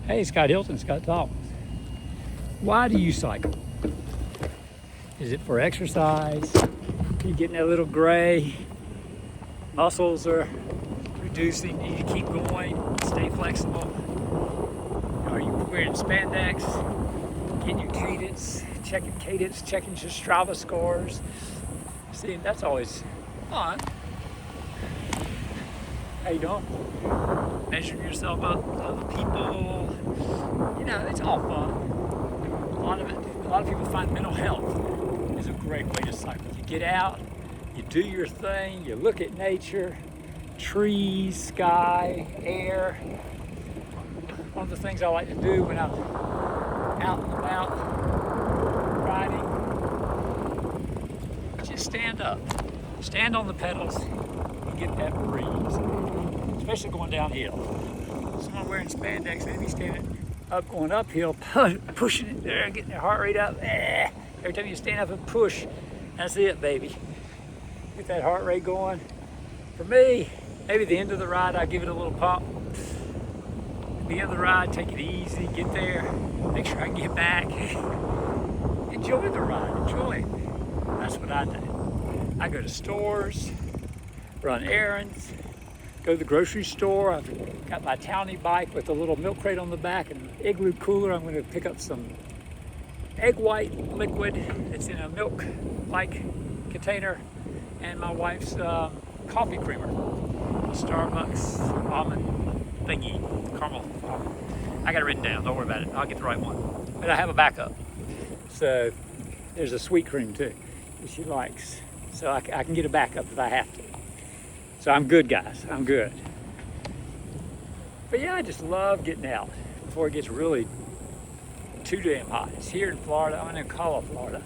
Hey, Scott Hilton, Scott Talk. Why do you cycle? Is it for exercise? Are you getting a little gray? Muscles are reducing. You keep going, stay flexible. Are you wearing spandex? Getting your cadence, checking your Strava scores. See, that's always fun. How you doing? Measuring yourself up with other people. You know, it's all fun. A lot of people find mental health is a great way to cycle. You get out, you do your thing, you look at nature, trees, sky, air. One of the things I like to do when I'm out and about riding, just stand up. Stand on the pedals and get that breeze, especially going downhill. Someone wearing spandex, they be standing up, going uphill, pushing it there, getting their heart rate up. Every time you stand up and push, that's it, baby. Get that heart rate going. For me, maybe the end of the ride, I give it a little pump. At the end of the ride, take it easy, get there, make sure I can get back. Enjoy the ride, enjoy it. That's what I do. I go to stores, run errands, go to the grocery store. I've got my Townie bike with a little milk crate on the back and an Igloo cooler. I'm going to pick up some egg white liquid. It's in a milk-like container, and my wife's coffee creamer, Starbucks almond thingy, caramel almond. I got it written down. Don't worry about it. I'll get the right one. But I have a backup. So there's a sweet cream too that she likes. So I can get a backup if I have to. So I'm good, guys. I'm good. But yeah, I just love getting out before it gets really too damn hot. It's here in Florida. I'm in Ocala, Florida,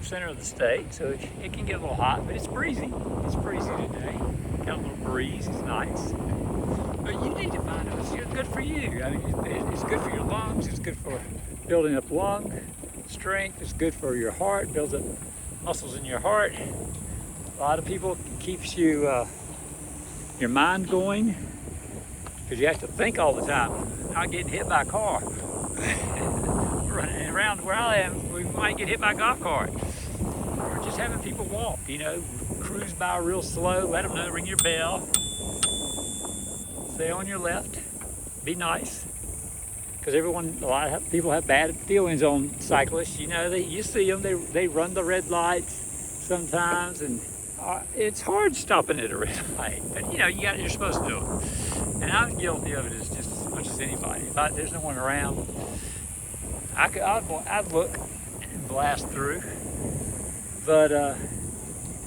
center of the state, so it can get a little hot, but it's breezy. It's breezy today. Got a little breeze. It's nice. But you need to find out. It's good for you. I mean, it's good for your lungs. It's good for building up lung strength. It's good for your heart. Builds up muscles in your heart. A lot of people, it keeps you your mind going, because you have to think all the time, not getting hit by a car. Running around where I am, we might get hit by a golf cart. Or just having people walk, you know, cruise by real slow, let them know, ring your bell. Stay on your left, be nice. Because a lot of people have bad feelings on cyclists. You know, you see them, they run the red lights sometimes, and it's hard stopping at a red light, but you know, you're supposed to do it. And I'm guilty of it as just as much as anybody. If there's no one around, I'd look and blast through, but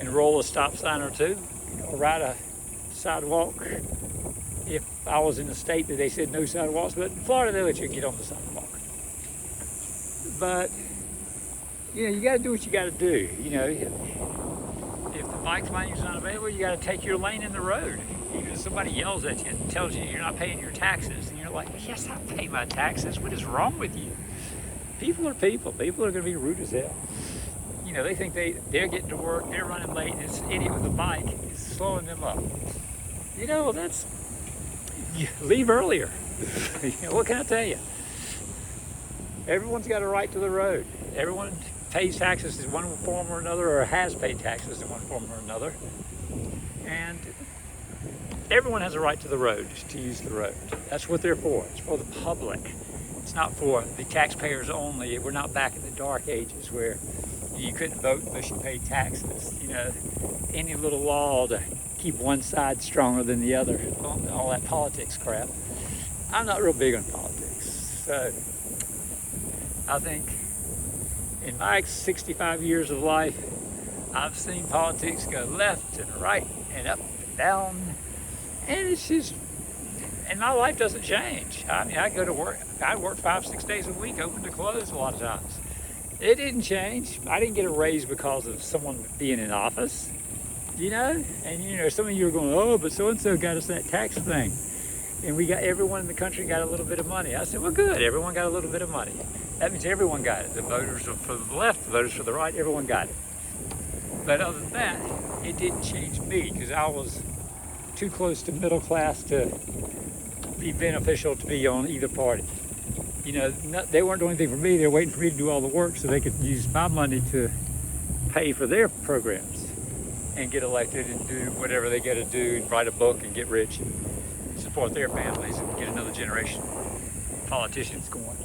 and roll a stop sign or two, or ride a sidewalk. If I was in a state that they said no sidewalks, but in Florida they let you get on the sidewalk. But you know, you got to do what you got to do. You know, if the bike lane is not available, you got to take your lane in the road. Even if somebody yells at you and tells you you're not paying your taxes, and you're like, yes, I pay my taxes. What is wrong with you? People are people. People are going to be rude as hell. You know, they think they're getting to work, they're running late, and this idiot with a bike is slowing them up. You know, you leave earlier. You know, what can I tell you? Everyone's got a right to the road. Everyone pays taxes in one form or another, or has paid taxes in one form or another. And everyone has a right to the road, to use the road. That's what they're for. It's for the public. It's not for the taxpayers only. We're not back in the dark ages where you couldn't vote unless you paid taxes. You know, any little law to keep one side stronger than the other, all that politics crap. I'm not real big on politics. So I think in my 65 years of life, I've seen politics go left and right and up and down, and it's just, and my life doesn't change. I mean, I go to work, I work 5-6 days a week, open to close a lot of times. It didn't change. I didn't get a raise because of someone being in office, you know? And you know, some of you are going, oh, but so-and-so got us that tax thing. And everyone in the country got a little bit of money. I said, well, good, everyone got a little bit of money. That means everyone got it. The voters for the left, the voters for the right, everyone got it. But other than that, it didn't change me, because I was too close to middle class to be beneficial to be on either party. You know, they weren't doing anything for me. They were waiting for me to do all the work so they could use my money to pay for their programs and get elected and do whatever they got to do and write a book and get rich and support their families and get another generation of politicians going.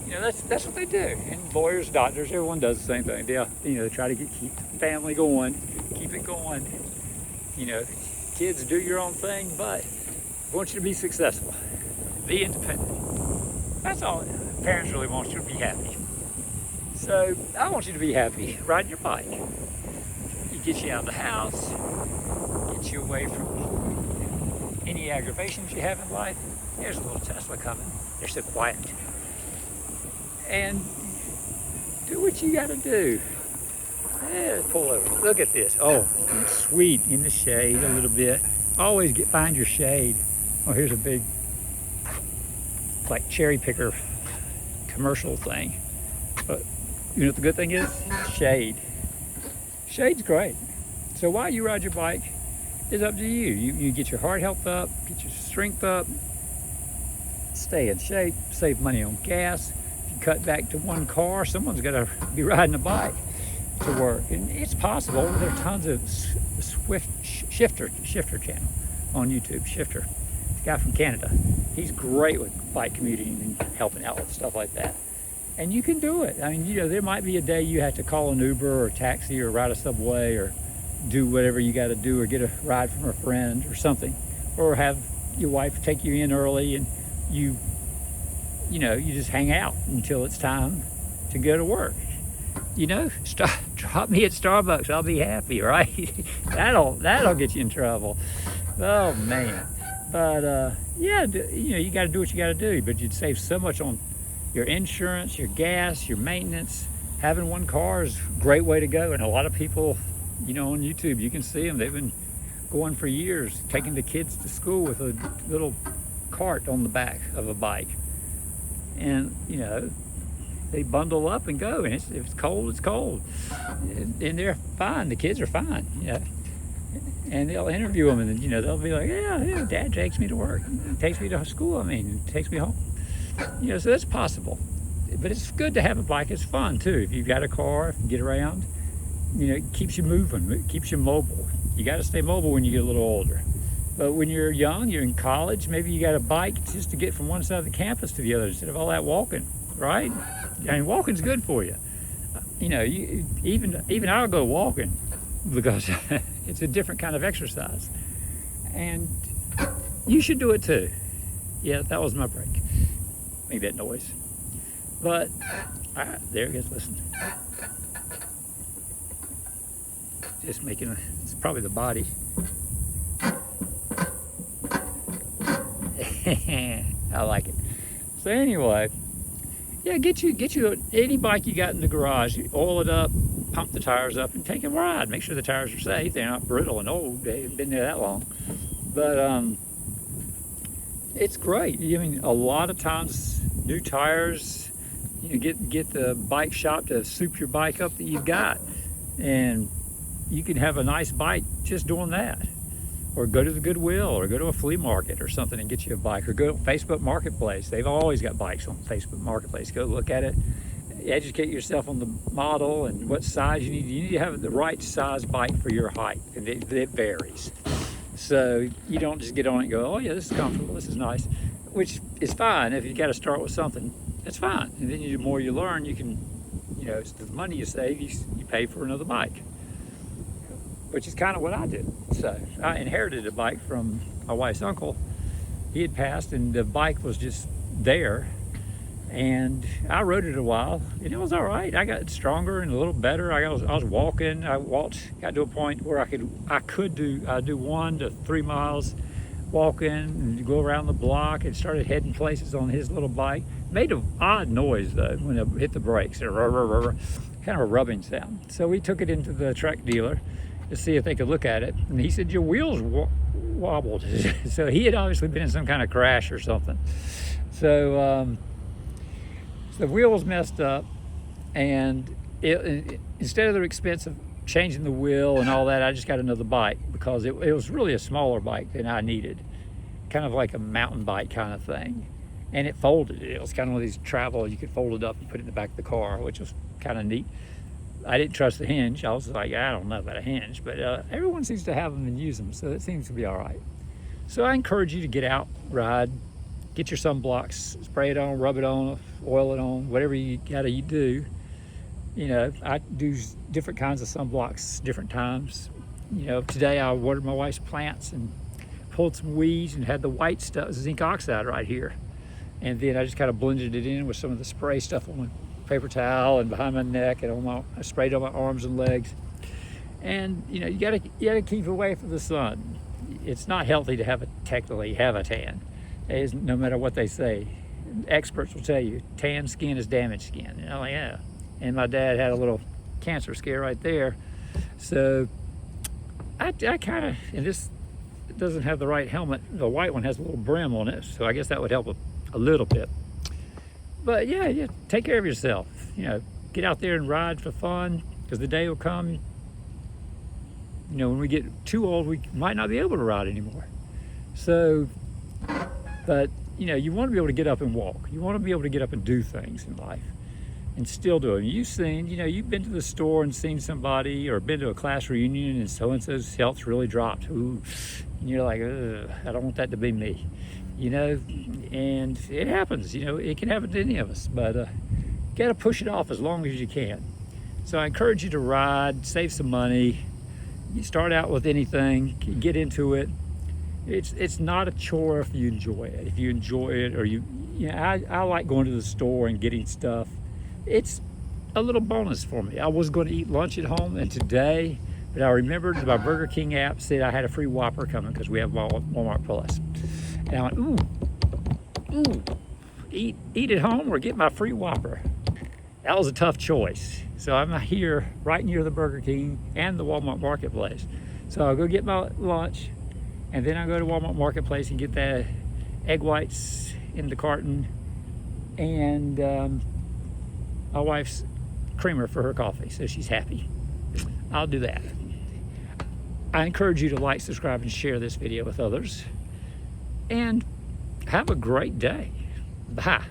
You know, that's what they do. And lawyers, doctors, everyone does the same thing. They try to keep the family going, keep it going. You know, kids, do your own thing, but I want you to be successful. Be independent. That's all parents really want you to be happy. So I want you to be happy riding your bike. It gets you out of the house, gets you away from any aggravations you have in life. There's a little Tesla coming. They're so quiet. And do what you gotta do. Yeah, pull over. Look at this. Oh, it's sweet in the shade a little bit. Always find your shade. Oh, here's a big, like, cherry picker commercial thing. But you know what the good thing is? Shade. Shade's great. So while you ride your bike, it's up to you. You get your heart health up, get your strength up, stay in shape, save money on gas. If you cut back to one car, someone's got to be riding a bike to work. And it's possible. There are tons of Shifter channel on YouTube. Shifter, the guy from Canada. He's great with bike commuting and helping out with stuff like that. And you can do it. I mean, you know, there might be a day you have to call an Uber or a taxi or ride a subway or do whatever you got to do or get a ride from a friend or something. Or have your wife take you in early and you just hang out until it's time to go to work. You know, drop me at Starbucks. I'll be happy, right? That'll get you in trouble. Oh, man. But, yeah, you got to do what you got to do. But you'd save so much on your insurance, your gas, your maintenance. Having one car is a great way to go. And a lot of people, you know, on YouTube, you can see them. They've been going for years, taking the kids to school with a little cart on the back of a bike. And, you know, they bundle up and go. And if it's cold, it's cold. And they're fine. The kids are fine. You know. And they'll interview them, and, you know, they'll be like, yeah, Dad takes me to work. Takes me to school, takes me home. You know, so that's possible. But it's good to have a bike. It's fun, too. If you've got a car, if you get around, you know, it keeps you moving. It keeps you mobile. You got to stay mobile when you get a little older. But when you're young, you're in college, maybe you got a bike just to get from one side of the campus to the other instead of all that walking, right? I mean, walking's good for you. You know, even I'll go walking because it's a different kind of exercise. And you should do it, too. Yeah, that was my break. Make that noise. But there it is. Listen, just making it's probably the body. I like it. So anyway, yeah, get you any bike you got in the garage, you oil it up, pump the tires up, and take a ride. Make sure the tires are safe. They're not brittle and old. They haven't been there that long. But it's great. I mean, a lot of times, new tires, you know, get the bike shop to soup your bike up that you've got. And you can have a nice bike just doing that. Or go to the Goodwill, or go to a flea market or something and get you a bike. Or go to Facebook Marketplace. They've always got bikes on Facebook Marketplace. Go look at it. Educate yourself on the model and what size you need. You need to have the right size bike for your height. And it varies. So you don't just get on it and go, oh yeah, this is comfortable, this is nice, which is fine. If you got to start with something, that's fine. And then the more you learn, you can, you know, the money you save, you pay for another bike, which is kind of what I did. So I inherited a bike from my wife's uncle. He had passed, and the bike was just there. And I rode it a while, and it was all right. I got stronger and a little better. I was walking. Got to a point where I could do 1 to 3 miles walking and go around the block, and started heading places on his little bike. Made an odd noise though when I hit the brakes, kind of a rubbing sound. So we took it into the truck dealer to see if they could look at it, and he said your wheels wobbled. So he had obviously been in some kind of crash or something. So the wheel was messed up, and instead of the expense of changing the wheel and all that, I just got another bike because it was really a smaller bike than I needed, kind of like a mountain bike kind of thing. and it folded. It was kind of one of these travel, you could fold it up and put it in the back of the car, which was kind of neat. I didn't trust the hinge. I was like, I don't know about a hinge, but everyone seems to have them and use them, so it seems to be all right. So I encourage you to get out, ride, get your sunblocks, spray it on, rub it on, oil it on, whatever you gotta do. You know, I do different kinds of sunblocks different times. You know, today I watered my wife's plants and pulled some weeds and had the white stuff, zinc oxide right here. And then I just kind of blended it in with some of the spray stuff on my paper towel and behind my neck, and I sprayed on my arms and legs. And you know, you gotta keep away from the sun. It's not healthy to technically have a tan. No matter what they say. Experts will tell you, tan skin is damaged skin. You know, like, yeah. And my dad had a little cancer scare right there. So I kind of, and this doesn't have the right helmet. The white one has a little brim on it, so I guess that would help a little bit. But yeah, take care of yourself. You know, get out there and ride for fun, because the day will come, you know, when we get too old, we might not be able to ride anymore. So, but you know, you want to be able to get up and walk. You want to be able to get up and do things in life and still do it. You've seen, you know, you've been to the store and seen somebody, or been to a class reunion and so-and-so's health's really dropped. Ooh, and you're like, ugh, I don't want that to be me. You know, and it happens, you know, it can happen to any of us, but you gotta push it off as long as you can. So I encourage you to ride, save some money. You start out with anything, get into it. It's not a chore if you enjoy it. If you enjoy it, or you know, I like going to the store and getting stuff. It's a little bonus for me. I was going to eat lunch at home, and today, but I remembered my Burger King app said I had a free Whopper coming because we have Walmart Plus. And I went, ooh, eat at home or get my free Whopper. That was a tough choice. So I'm here right near the Burger King and the Walmart Marketplace. So I'll go get my lunch, and then I'll go to Walmart Marketplace and get the egg whites in the carton and my wife's creamer for her coffee, so she's happy. I'll do that. I encourage you to like, subscribe, and share this video with others. And have a great day. Bye.